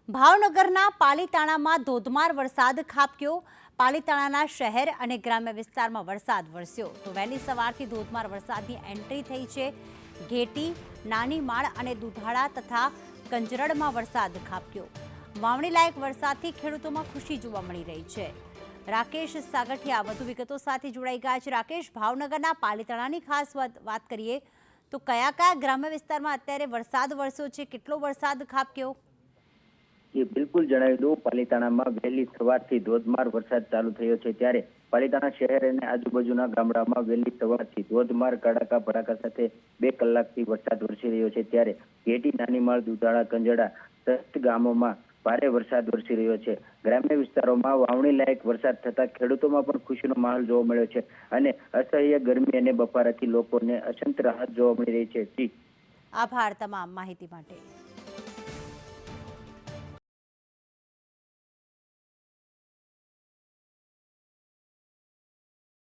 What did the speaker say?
ભાવનગરના પાલીતાણામાં ધોધમાર વરસાદ ખાબક્યો। પાલીતાણાના શહેર અને ગ્રામ્ય વિસ્તારમાં વરસાદ વરસ્યો તો વહેલી સવારથી ધોધમાર વરસાદની એન્ટ્રી થઈ છે। ઘેટી, નાની માળ અને દુધાળા તથા કંજરડમાં વરસાદ ખાબક્યો। વાવણી લાયક વરસાદથી ખેડૂતોમાં ખુશી જોવા મળી રહી છે। રાકેશ સાગઠિયા વધુ વિગતો સાથે જોડાઈ ગયા છે। રાકેશ, ભાવનગરના પાલીતાણાની ખાસ વાત કરીએ તો કયા કયા ગ્રામ્ય વિસ્તારમાં અત્યારે વરસાદ વરસ્યો છે, કેટલો વરસાદ ખાબક્યો? બિલકુલ જણાવી દઉં, પાલીતાણામાં વહેલી સવારથી ધોધમાર વરસાદ ચાલુ થયો છે। ત્યારે પાલીતાણા શહેર અને આજુબાજુના ગામડામાં વહેલી સવારથી ધોધમાર કડાકા ભડાકા સાથે 2 કલાકથી વરસાદ વરસી રહ્યો છે। ત્યારે ઘેટી, નાનીમાળ, દુધાળા, કંજડા સહિત ગામોમાં ભારે વરસાદ વરસી રહ્યો છે। ગ્રામ્ય વિસ્તારોમાં વાવણી લાયક વરસાદ થતા ખેડૂતોમાં પણ ખુશીનો માહોલ જોવા મળ્યો છે અને અસહ્ય ગરમી અને બફારાથી લોકોને અછંત રાહત જોવા મળી રહી છે। આભાર તમામ માહિતી માટે।